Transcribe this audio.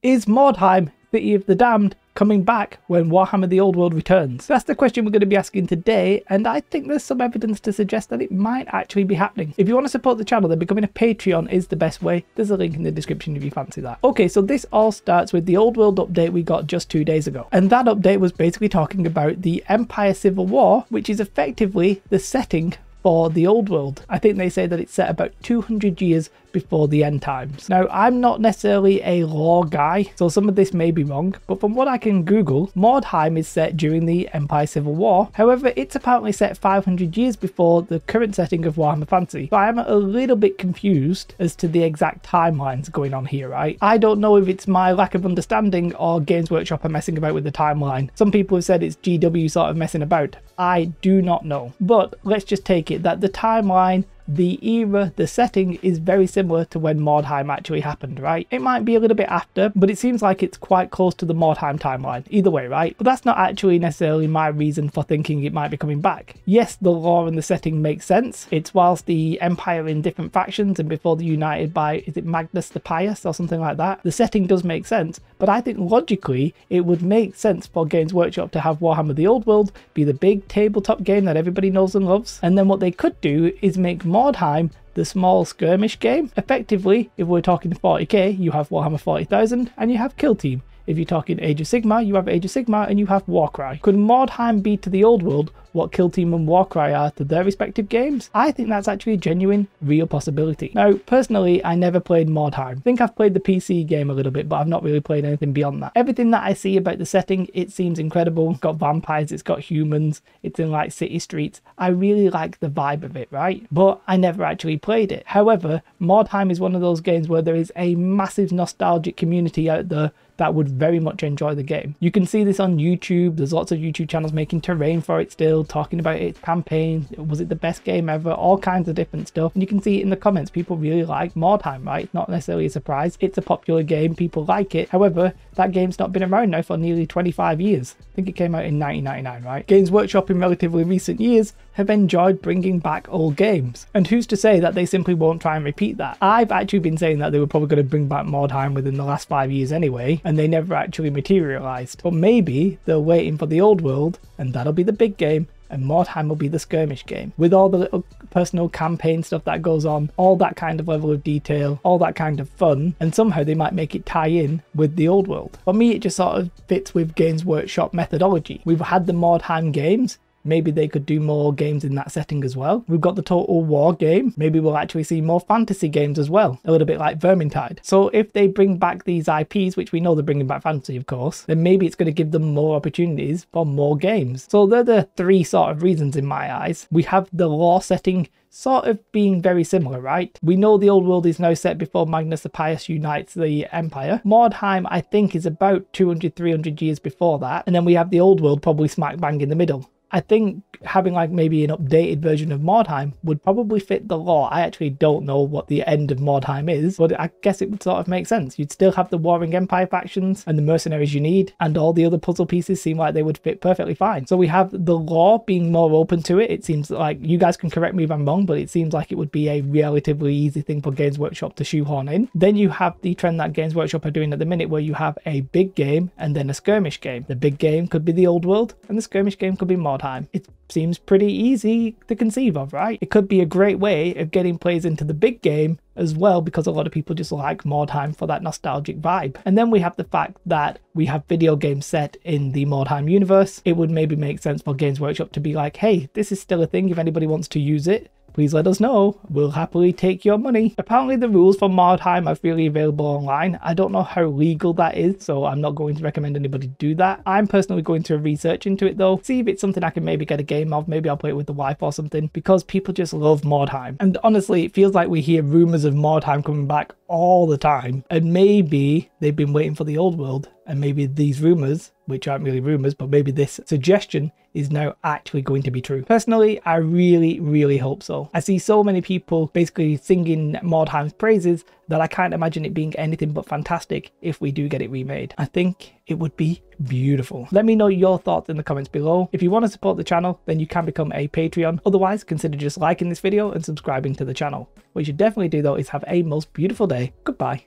Is Mordheim, City of the Damned, coming back when Warhammer the Old World returns? That's the question we're going to be asking today, and I think there's some evidence to suggest that it might actually be happening. If you want to support the channel, then becoming a Patreon is the best way. There's a link in the description if you fancy that. Okay, so this all starts with the Old World update we got just 2 days ago, and that update was basically talking about the Empire Civil War, which is effectively the setting for the Old World. I think they say that it's set about 200 years before the end times. Now, I'm not necessarily a lore guy, so some of this may be wrong, but from what I can Google, Mordheim is set during the Empire Civil War. However, it's apparently set 500 years before the current setting of Warhammer Fantasy. So I am a little bit confused as to the exact timelines going on here, right? I don't know if it's my lack of understanding or Games Workshop are messing about with the timeline. Some people have said it's GW sort of messing about. I do not know. But let's just take it that the timeline, the era, the setting is very similar to when Mordheim actually happened, right? It might be a little bit after, but it seems like it's quite close to the Mordheim timeline, either way, right? But that's not actually necessarily my reason for thinking it might be coming back. Yes, the lore and the setting makes sense. It's whilst the Empire in different factions and before they're united by, is it Magnus the Pious or something like that? The setting does make sense, but I think logically it would make sense for Games Workshop to have Warhammer the Old World be the big tabletop game that everybody knows and loves, and then what they could do is make Mordheim the small skirmish game. Effectively, if we're talking 40k, you have Warhammer 40,000 and you have Kill Team. If you're talking Age of Sigmar, you have Age of Sigmar and you have Warcry. Could Mordheim be to the Old World what Kill Team and Warcry are to their respective games? I think that's actually a genuine, real possibility. Now, personally, I never played Mordheim. I think I've played the PC game a little bit, but I've not really played anything beyond that. Everything that I see about the setting, it seems incredible. It's got vampires, it's got humans, it's in like city streets. I really like the vibe of it, right? But I never actually played it. However, Mordheim is one of those games where there is a massive nostalgic community out there that would very much enjoy the game. You can see this on YouTube. There's lots of YouTube channels making terrain for it still, talking about its campaign. Was it the best game ever? All kinds of different stuff. And you can see it in the comments. People really like Mordheim, right? Not necessarily a surprise. It's a popular game. People like it. However, that game's not been around now for nearly 25 years. I think it came out in 1999, right? Games Workshop in relatively recent years have enjoyed bringing back old games. And who's to say that they simply won't try and repeat that? I've actually been saying that they were probably going to bring back Mordheim within the last 5 years anyway, and they never actually materialized. But maybe they're waiting for the Old World, and that'll be the big game, and Mordheim will be the skirmish game. With all the little personal campaign stuff that goes on, all that kind of level of detail, all that kind of fun, and somehow they might make it tie in with the Old World. For me, it just sort of fits with Games Workshop methodology. We've had the Mordheim games. Maybe they could do more games in that setting as well. We've got the Total War game. Maybe we'll actually see more fantasy games as well. A little bit like Vermintide. So if they bring back these IPs, which we know they're bringing back fantasy, of course, then maybe it's going to give them more opportunities for more games. So they're the three sort of reasons in my eyes. We have the lore setting sort of being very similar, right? We know the Old World is now set before Magnus the Pious unites the Empire. Mordheim, I think, is about 200-300 years before that. And then we have the Old World probably smack bang in the middle. I think having like maybe an updated version of Mordheim would probably fit the lore. I actually don't know what the end of Mordheim is, but I guess it would sort of make sense. You'd still have the Warring Empire factions and the mercenaries you need, and all the other puzzle pieces seem like they would fit perfectly fine. So we have the lore being more open to it. It seems like, you guys can correct me if I'm wrong, but it seems like it would be a relatively easy thing for Games Workshop to shoehorn in. Then you have the trend that Games Workshop are doing at the minute, where you have a big game and then a skirmish game. The big game could be the Old World, and the skirmish game could be Mordheim. It seems pretty easy to conceive of, right? It could be a great way of getting players into the big game as well, because a lot of people just like Mordheim for that nostalgic vibe. And then we have the fact that we have video games set in the Mordheim universe. It would maybe make sense for Games Workshop to be like, hey, this is still a thing. If anybody wants to use it, please let us know. We'll happily take your money. Apparently the rules for Mordheim are freely available online. I don't know how legal that is, so I'm not going to recommend anybody do that. I'm personally going to research into it though, see if it's something I can maybe get a game of. Maybe I'll play it with the wife or something, because people just love Mordheim. And honestly, it feels like we hear rumors of Mordheim coming back all the time, and maybe they've been waiting for the Old World, and maybe these rumors, which aren't really rumors, but maybe this suggestion is now actually going to be true. Personally, I really hope so. I see so many people basically singing Mordheim's praises that I can't imagine it being anything but fantastic if we do get it remade. I think it would be beautiful. Let me know your thoughts in the comments below. If you want to support the channel, then you can become a Patreon. Otherwise, consider just liking this video and subscribing to the channel. What you should definitely do though is have a most beautiful day. Goodbye.